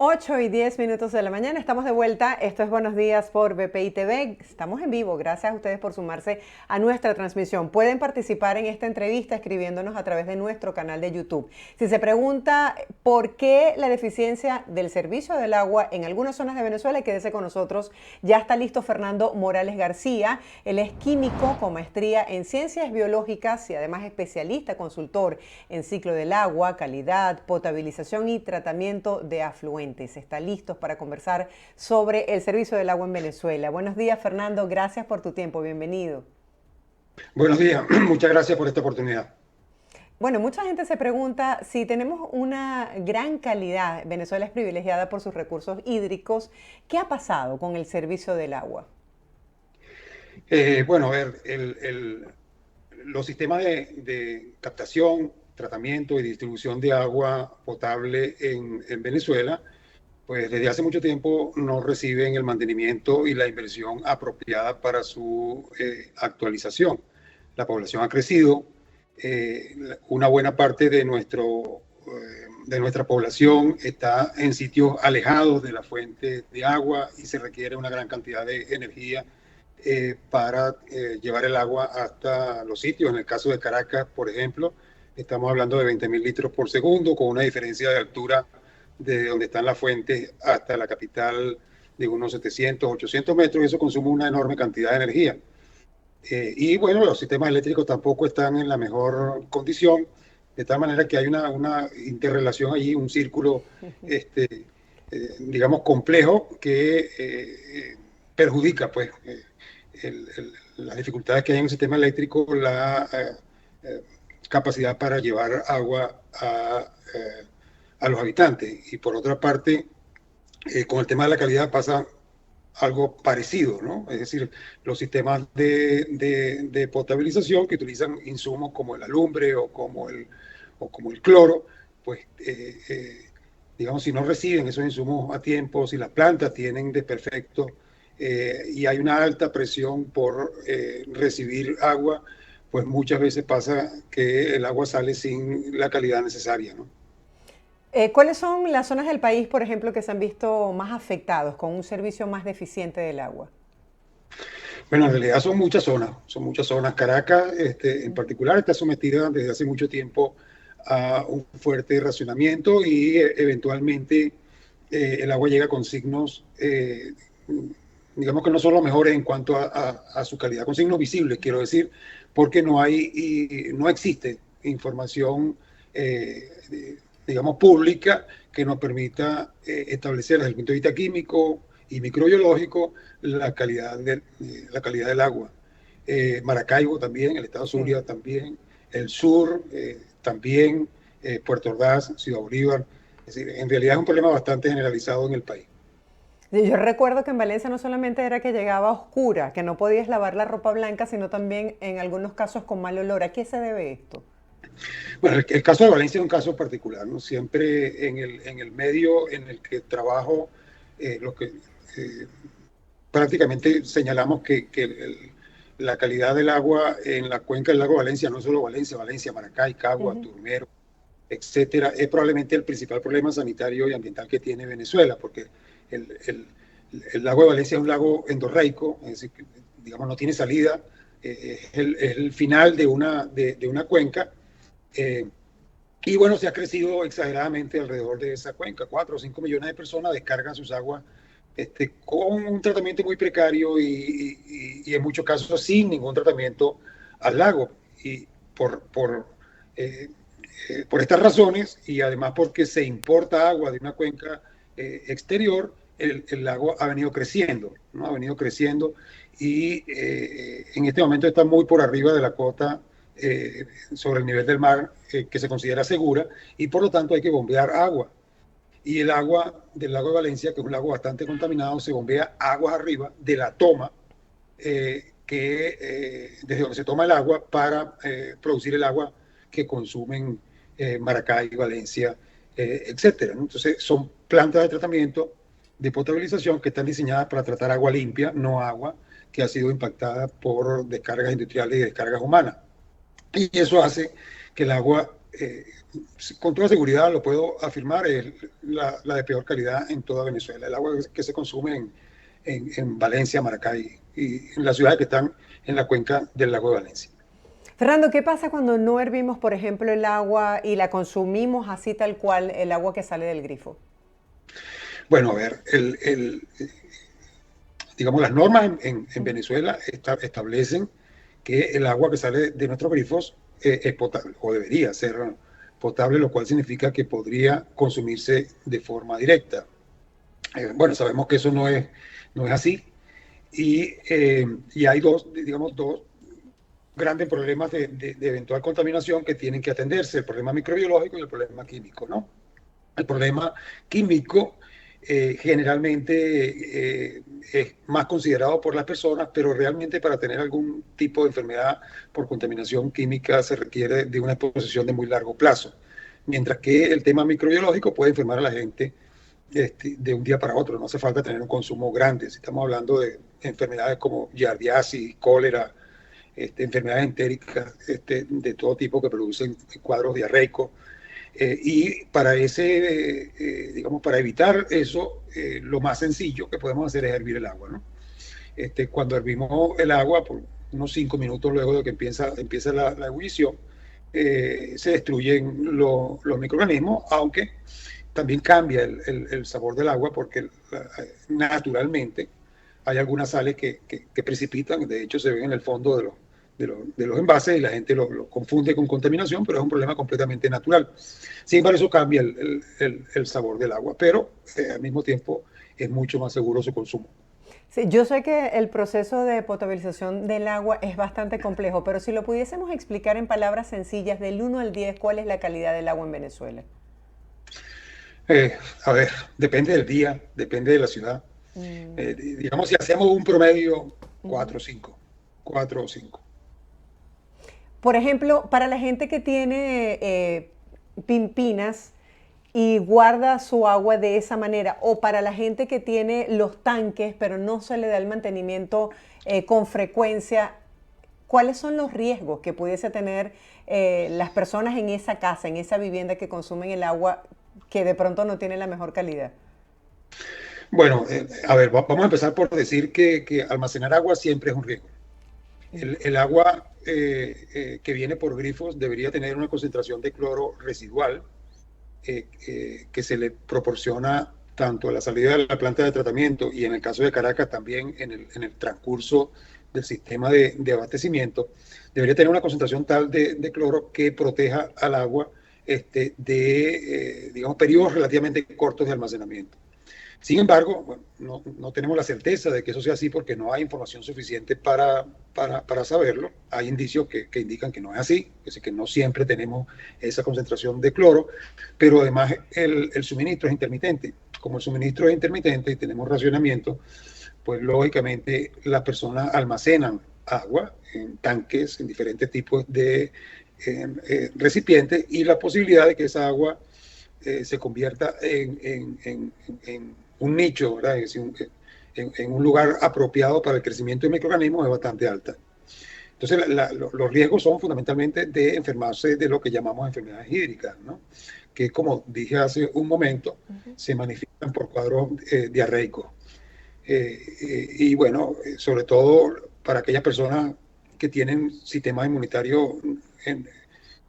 8:10 de la mañana, estamos de vuelta. Esto es Buenos Días por BPI TV. Estamos en vivo. Gracias a ustedes por sumarse a nuestra transmisión. Pueden participar en esta entrevista escribiéndonos a través de nuestro canal de YouTube. Si se pregunta por qué la deficiencia del servicio del agua en algunas zonas de Venezuela, quédese con nosotros. Ya está listo Fernando Morales García. Él es químico con maestría en ciencias biológicas y además especialista, consultor en ciclo del agua, calidad, potabilización y tratamiento de afluentes. Está listos para conversar sobre el servicio del agua en Venezuela. Buenos días, Fernando. Gracias por tu tiempo. Bienvenido. Buenos días, muchas gracias por esta oportunidad. Bueno, mucha gente se pregunta si tenemos una gran calidad. Venezuela es privilegiada por sus recursos hídricos. ¿Qué ha pasado con el servicio del agua? Bueno, a ver, los sistemas de captación, tratamiento y distribución de agua potable en Venezuela, pues desde hace mucho tiempo no reciben el mantenimiento y la inversión apropiada para su actualización. La población ha crecido, una buena parte de nuestra población está en sitios alejados de la fuente de agua y se requiere una gran cantidad de energía para llevar el agua hasta los sitios. En el caso de Caracas, por ejemplo, estamos hablando de 20.000 litros por segundo, con una diferencia de altura de donde están las fuentes hasta la capital de unos 700, 800 metros, y eso consume una enorme cantidad de energía. Y bueno, los sistemas eléctricos tampoco están en la mejor condición, de tal manera que hay una interrelación allí, un círculo, digamos, complejo que perjudica, pues, las dificultades que hay en el sistema eléctrico, la capacidad para llevar agua a los habitantes. Y por otra parte, con el tema de la calidad pasa algo parecido, ¿no? Es decir, los sistemas de potabilización que utilizan insumos como el alumbre o como el cloro, pues, digamos, si no reciben esos insumos a tiempo, si las plantas tienen desperfectos y hay una alta presión por recibir agua, pues muchas veces pasa que el agua sale sin la calidad necesaria, ¿no? ¿Cuáles son las zonas del país, por ejemplo, que se han visto más afectados con un servicio más deficiente del agua? Bueno, en realidad son muchas zonas, son muchas zonas. Caracas, en particular, está sometida desde hace mucho tiempo a un fuerte racionamiento y eventualmente el agua llega con signos, digamos que no son los mejores en cuanto a su calidad, con signos visibles, quiero decir, porque no existe información, digamos, pública que nos permita establecer desde el punto de vista químico y microbiológico la calidad del agua. Maracaibo también, el estado Sí. Zulia también, el sur también, Puerto Ordaz, Ciudad Bolívar. Es decir, en realidad es un problema bastante generalizado en el país. Yo recuerdo que en Valencia no solamente era que llegaba oscura, que no podías lavar la ropa blanca, sino también en algunos casos con mal olor. ¿A qué se debe esto? Bueno, el caso de Valencia es un caso particular, ¿no? Siempre en el medio en el que trabajo, lo que prácticamente señalamos la calidad del agua en la cuenca del lago Valencia, no solo Valencia, Valencia, Maracay, Cagua, Ujú. Turmero, etcétera, es probablemente el principal problema sanitario y ambiental que tiene Venezuela, porque el, el, el lago de Valencia es un lago endorreico, es decir, digamos, no tiene salida, es el final de una cuenca, eh, y bueno, se ha crecido exageradamente alrededor de esa cuenca. 4 o 5 millones de personas descargan sus aguas con un tratamiento muy precario y en muchos casos sin ningún tratamiento al lago. Y por, eh, por estas razones y además porque se importa agua de una cuenca exterior, el lago ha venido creciendo, ¿no? Ha venido creciendo y en este momento está muy por arriba de la cota sobre el nivel del mar que se considera segura y por lo tanto hay que bombear agua. Y el agua del lago de Valencia, que es un lago bastante contaminado, se bombea aguas arriba de la toma desde donde se toma el agua para producir el agua que consumen Maracay, Valencia, etcétera, ¿no? Entonces son plantas de tratamiento, de potabilización que están diseñadas para tratar agua limpia, no agua que ha sido impactada por descargas industriales y descargas humanas. Y eso hace que el agua con toda seguridad lo puedo afirmar, es la de peor calidad en toda Venezuela. El agua que se consume en Valencia, Maracay y en las ciudades que están en la cuenca del lago de Valencia. Fernando, ¿qué pasa cuando no hervimos, por ejemplo, el agua y la consumimos así tal cual, el agua que sale del grifo? Bueno, a ver, digamos, las normas en Venezuela establecen que el agua que sale de nuestros grifos es potable o debería ser potable, lo cual significa que podría consumirse de forma directa. Bueno, sabemos que eso no es así y hay digamos, dos grandes problemas de eventual contaminación que tienen que atenderse, el problema microbiológico y el problema químico, ¿no? El problema químico generalmente es más considerado por las personas, pero realmente para tener algún tipo de enfermedad por contaminación química se requiere de una exposición de muy largo plazo, mientras que el tema microbiológico puede enfermar a la gente de un día para otro, no hace falta tener un consumo grande. Si estamos hablando de enfermedades como giardiasis, cólera, enfermedades entéricas de todo tipo que producen cuadros diarreicos. Y para digamos, para evitar eso, lo más sencillo que podemos hacer es hervir el agua, ¿no? Cuando hervimos el agua, por unos 5 minutos luego de que empieza la ebullición, se destruyen los microorganismos, aunque también cambia el sabor del agua porque naturalmente hay algunas sales que precipitan, de hecho se ven en el fondo de los envases y la gente lo confunde con contaminación, pero es un problema completamente natural. Sin embargo, eso cambia el sabor del agua, pero al mismo tiempo es mucho más seguro su consumo. Sí, yo sé que el proceso de potabilización del agua es bastante complejo, pero si lo pudiésemos explicar en palabras sencillas, del 1 al 10, ¿cuál es la calidad del agua en Venezuela? A ver, depende del día, depende de la ciudad. Digamos, si hacemos un promedio, 4 o 5. 4 o 5. Por ejemplo, para la gente que tiene pimpinas y guarda su agua de esa manera, o para la gente que tiene los tanques pero no se le da el mantenimiento con frecuencia, ¿cuáles son los riesgos que pudiese tener las personas en esa casa, en esa vivienda que consumen el agua que de pronto no tiene la mejor calidad? Bueno, a ver, vamos a empezar por decir que almacenar agua siempre es un riesgo. El agua que viene por grifos debería tener una concentración de cloro residual que se le proporciona tanto a la salida de la planta de tratamiento y en el caso de Caracas también en el transcurso del sistema de abastecimiento, debería tener una concentración tal de cloro que proteja al agua digamos, periodos relativamente cortos de almacenamiento. Sin embargo, bueno, no tenemos la certeza de que eso sea así porque no hay información suficiente para saberlo. Hay indicios que indican que no es así, es decir, que no siempre tenemos esa concentración de cloro, pero además el suministro es intermitente. Como el suministro es intermitente y tenemos racionamiento, pues lógicamente las personas almacenan agua en tanques, en diferentes tipos de recipientes y la posibilidad de que esa agua se convierta en un nicho, ¿verdad? Es decir, en un lugar apropiado para el crecimiento de microorganismos es bastante alta. Entonces, los riesgos son fundamentalmente de enfermarse de lo que llamamos enfermedades hídricas, ¿no? Que, como dije hace un momento, se manifiestan por cuadros diarreicos. Y bueno, sobre todo para aquellas personas que tienen sistema inmunitario,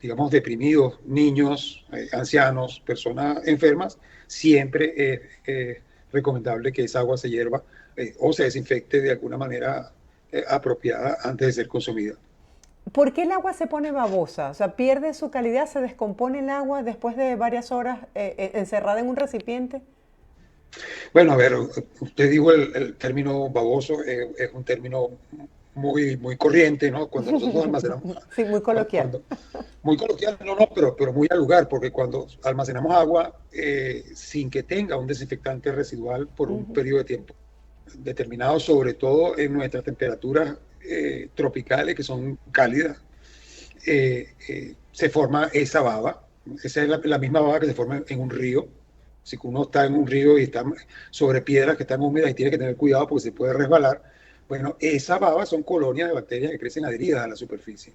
digamos, deprimidos, niños, ancianos, personas enfermas, siempre es recomendable que esa agua se hierva o se desinfecte de alguna manera apropiada antes de ser consumida. ¿Por qué el agua se pone babosa? O sea, pierde su calidad, se descompone el agua después de varias horas encerrada en un recipiente. Bueno, a ver, usted dijo el término baboso, es un término muy corriente, ¿no? Cuando nosotros almacenamos, Sí, muy coloquial. muy coloquial, pero muy al lugar, porque cuando almacenamos agua sin que tenga un desinfectante residual por un periodo de tiempo determinado, sobre todo en nuestras temperaturas tropicales, que son cálidas, se forma esa baba. Esa es la misma baba que se forma en un río. Si uno está en un río y está sobre piedras que están húmedas y tiene que tener cuidado porque se puede resbalar, bueno, esa baba son colonias de bacterias que crecen adheridas a la superficie.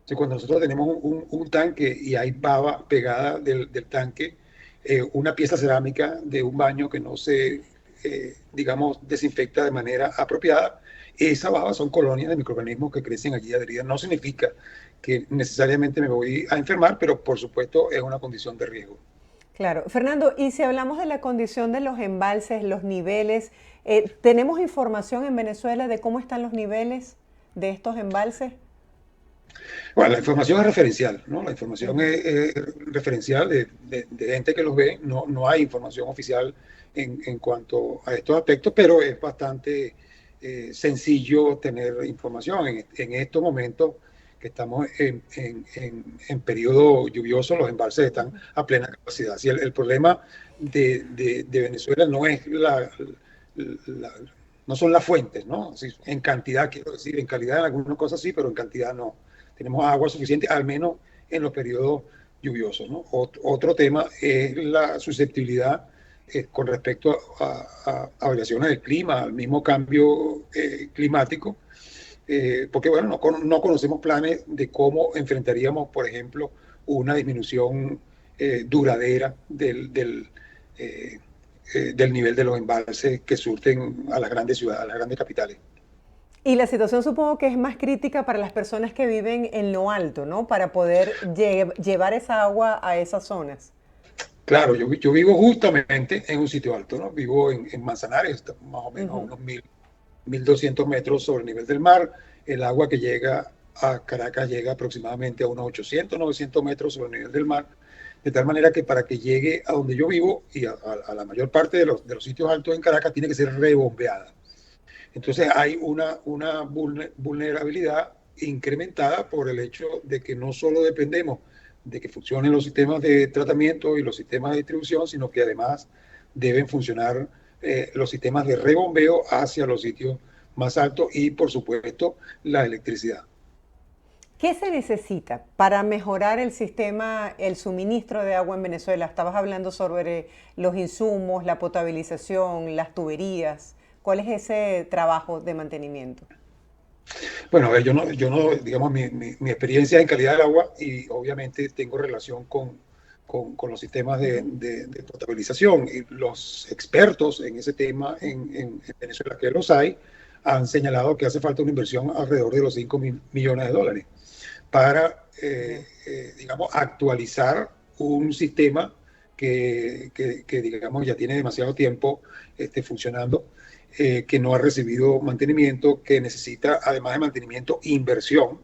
Entonces, cuando nosotros tenemos un tanque y hay baba pegada del tanque, una pieza cerámica de un baño que no se, digamos, desinfecta de manera apropiada, esa baba son colonias de microorganismos que crecen allí adheridas. No significa que necesariamente me voy a enfermar, pero por supuesto es una condición de riesgo. Claro. Fernando, y si hablamos de la condición de los embalses, los niveles, ¿tenemos información en Venezuela de cómo están los niveles de estos embalses? Bueno, la información es referencial, ¿no? La información Ujú. es referencial de gente que los ve. No, no hay información oficial en cuanto a estos aspectos, pero es bastante sencillo tener información. En estos momentos que estamos en periodo lluvioso, los embalses están a plena capacidad. Si el problema de Venezuela no es la- no son las fuentes, ¿no? Si, en cantidad, quiero decir, en calidad en algunas cosas sí, pero en cantidad no. Tenemos agua suficiente, al menos en los periodos lluviosos, ¿no? Otro tema es la susceptibilidad con respecto a variaciones del clima, al mismo cambio climático, porque bueno, no conocemos planes de cómo enfrentaríamos, por ejemplo, una disminución duradera del nivel de los embalses que surten a las grandes ciudades, a las grandes capitales. Y la situación supongo que es más crítica para las personas que viven en lo alto, ¿no? Para poder llevar esa agua a esas zonas. Claro, yo vivo justamente en un sitio alto, ¿no? Vivo en Manzanares, más o menos a Ujú. unos 1.200 metros sobre el nivel del mar. El agua que llega a Caracas llega aproximadamente a unos 800, 900 metros sobre el nivel del mar. De tal manera que para que llegue a donde yo vivo y a la mayor parte de los sitios altos en Caracas tiene que ser rebombeada. Entonces hay una vulnerabilidad incrementada por el hecho de que no solo dependemos de que funcionen los sistemas de tratamiento y los sistemas de distribución, sino que además deben funcionar los sistemas de rebombeo hacia los sitios más altos y, por supuesto, la electricidad. ¿Qué se necesita para mejorar el sistema, el suministro de agua en Venezuela? Estabas hablando sobre los insumos, la potabilización, las tuberías. ¿Cuál es ese trabajo de mantenimiento? Bueno, a ver, yo no digamos, mi experiencia en calidad del agua y obviamente tengo relación con los sistemas Ujú. de potabilización y los expertos en ese tema en Venezuela, que los hay, han señalado que hace falta una inversión alrededor de los 5.000 millones de dólares para, Ya. digamos, actualizar un sistema digamos, ya tiene demasiado tiempo funcionando, que no ha recibido mantenimiento, que necesita, además de mantenimiento, inversión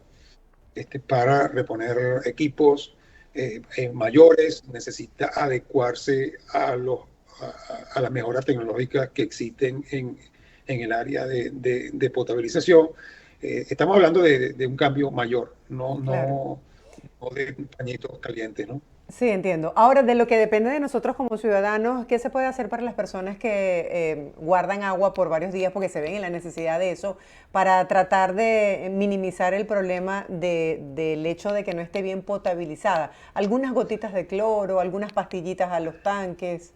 para reponer equipos mayores, necesita adecuarse a las mejoras tecnológicas que existen en el área de potabilización. Estamos hablando de un cambio mayor, Claro. no de pañitos calientes, ¿no? Sí, entiendo. Ahora, de lo que depende de nosotros como ciudadanos, ¿qué se puede hacer para las personas que guardan agua por varios días porque se ven en la necesidad de eso, para tratar de minimizar el problema del hecho de que no esté bien potabilizada? Algunas gotitas de cloro, algunas pastillitas a los tanques.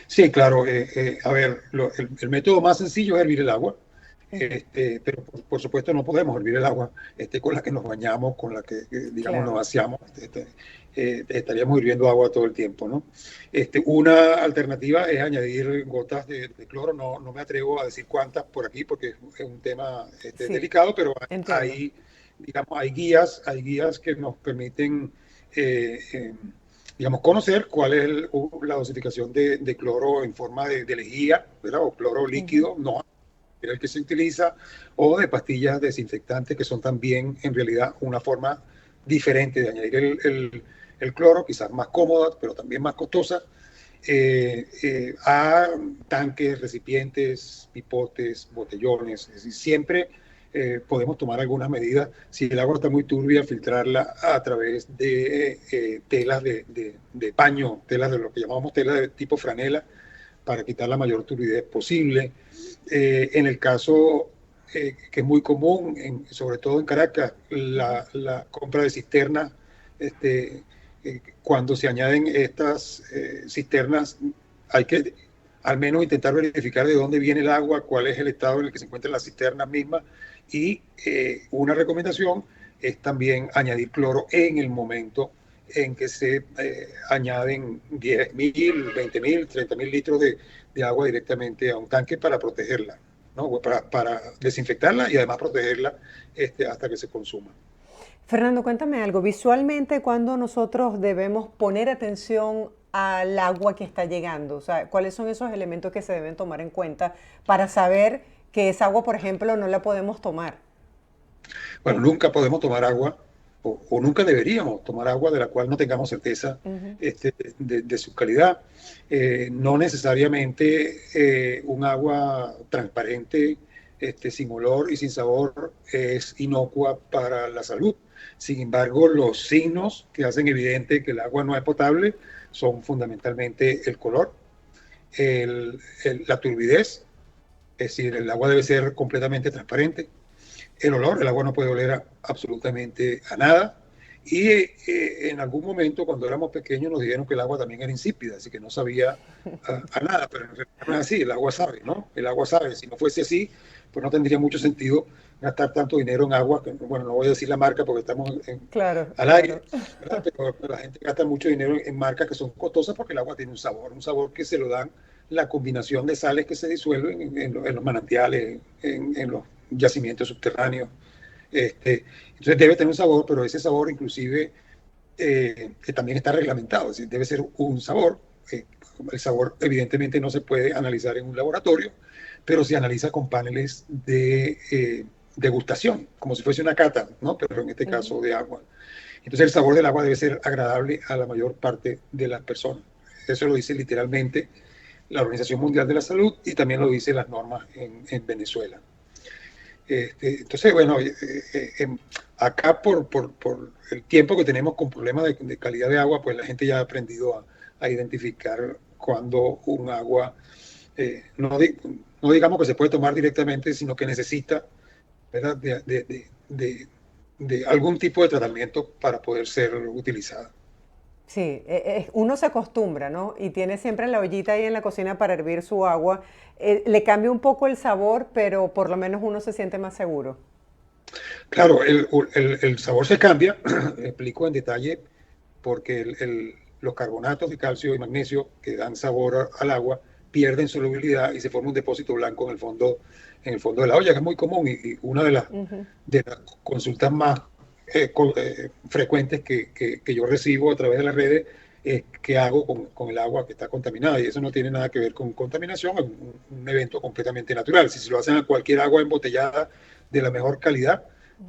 Sí, claro. A ver, el método más sencillo es hervir el agua, Ujú. pero por supuesto no podemos hervir el agua con la que nos bañamos, con la que, digamos, nos Claro. vaciamos. Estaríamos hirviendo agua todo el tiempo, ¿no? Una alternativa es añadir gotas de cloro. No me atrevo a decir cuántas por aquí porque es un tema Sí, delicado, pero entiendo. hay, digamos, hay guías que nos permiten eh, eh, digamos, conocer cuál es la dosificación de cloro en forma de lejía, ¿verdad? O cloro Ujú. líquido, no el que se utiliza, o de pastillas desinfectantes, que son también en realidad una forma diferente de añadir el cloro, quizás más cómoda, pero también más costosa, a tanques, recipientes, pipotes, botellones. Es decir, siempre podemos tomar algunas medidas. Si el agua está muy turbia, filtrarla a través de telas de paño, telas de lo que llamamos telas de tipo franela, para quitar la mayor turbidez posible. En el caso que es muy común, sobre todo en Caracas, Ujú. la compra de cisternas, cuando se añaden estas cisternas, hay que al menos intentar verificar de dónde viene el agua, cuál es el estado en el que se encuentran las cisternas mismas Y una recomendación es también añadir cloro en el momento en que se añaden 10.000, 20.000, 30.000 litros de agua directamente a un tanque para protegerla, ¿no? Para desinfectarla y además protegerla hasta que se consuma. Fernando, cuéntame algo. Visualmente, ¿cuándo nosotros debemos poner atención al agua que está llegando? O sea, ¿cuáles son esos elementos que se deben tomar en cuenta para saber que esa agua, por ejemplo, no la podemos tomar? Bueno, nunca podemos tomar agua o nunca deberíamos tomar agua de la cual no tengamos certeza Ujú. de su calidad. No necesariamente un agua transparente, sin olor y sin sabor es inocua para la salud. Sin embargo, los signos que hacen evidente que el agua no es potable son fundamentalmente el color, la turbidez, es decir, el agua debe ser completamente transparente. El olor, el agua no puede oler absolutamente a nada. Y en algún momento, cuando éramos pequeños, nos dijeron que el agua también era insípida, así que no sabía a nada, pero en realidad no es así, el agua sabe, ¿no? El agua sabe, si no fuese así, pues no tendría mucho sentido gastar tanto dinero en agua, que, bueno, no voy a decir la marca porque estamos Claro, al claro. aire, ¿verdad? Pero la gente gasta mucho dinero en marcas que son costosas porque el agua tiene un sabor que se lo dan la combinación de sales que se disuelven en los manantiales, en los yacimientos subterráneos. Entonces debe tener un sabor, pero ese sabor inclusive que también está reglamentado, es decir, debe ser un sabor. El sabor evidentemente no se puede analizar en un laboratorio, pero se analiza con paneles de degustación, como si fuese una cata, ¿no? Pero en este Ujú. caso de agua. Entonces el sabor del agua debe ser agradable a la mayor parte de las personas. Eso lo dice literalmente la Organización Mundial de la Salud y también lo dicen las normas en Venezuela. Entonces, bueno, acá por el tiempo que tenemos con problemas de calidad de agua, pues la gente ya ha aprendido a identificar cuando un agua, no digamos que se puede tomar directamente, sino que necesita, ¿verdad? De algún tipo de tratamiento para poder ser utilizada. Sí, uno se acostumbra, ¿no? Y tiene siempre la ollita ahí en la cocina para hervir su agua. Le cambia un poco el sabor, pero por lo menos uno se siente más seguro. Claro, el sabor se cambia, explico en detalle, porque los carbonatos de calcio y magnesio que dan sabor al agua pierden solubilidad y se forma un depósito blanco en el fondo de la olla, que es muy común y una Ujú. de las consultas más frecuentes que yo recibo a través de las redes es qué hago con el agua que está contaminada y eso no tiene nada que ver con contaminación, es un evento completamente natural. Si se lo hacen a cualquier agua embotellada de la mejor calidad,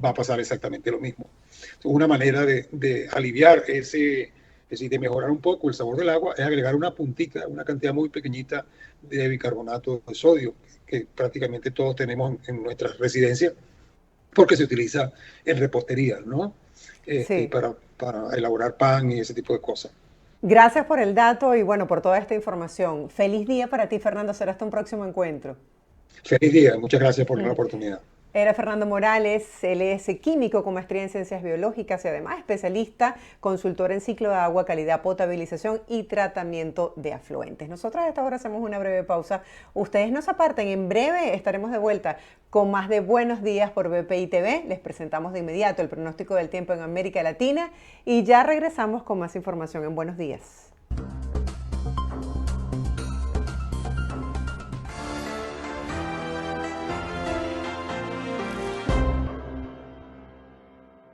va a pasar exactamente lo mismo. Entonces, una manera de aliviar es decir, de mejorar un poco el sabor del agua, es agregar una puntita, una cantidad muy pequeñita de bicarbonato de sodio, que prácticamente todos tenemos en nuestras residencias, porque se utiliza en repostería, ¿no? Y Sí. para elaborar pan y ese tipo de cosas. Gracias por el dato y bueno, por toda esta información. Feliz día para ti, Fernando. Será hasta un próximo encuentro. Feliz día, muchas gracias por la oportunidad. Era Fernando Morales, él es químico con maestría en ciencias biológicas y además especialista, consultor en ciclo de agua, calidad, potabilización y tratamiento de afluentes. Nosotros a esta hora hacemos una breve pausa. Ustedes no se aparten, en breve estaremos de vuelta con más de Buenos Días por BPI TV. Les presentamos de inmediato el pronóstico del tiempo en América Latina y ya regresamos con más información en Buenos Días.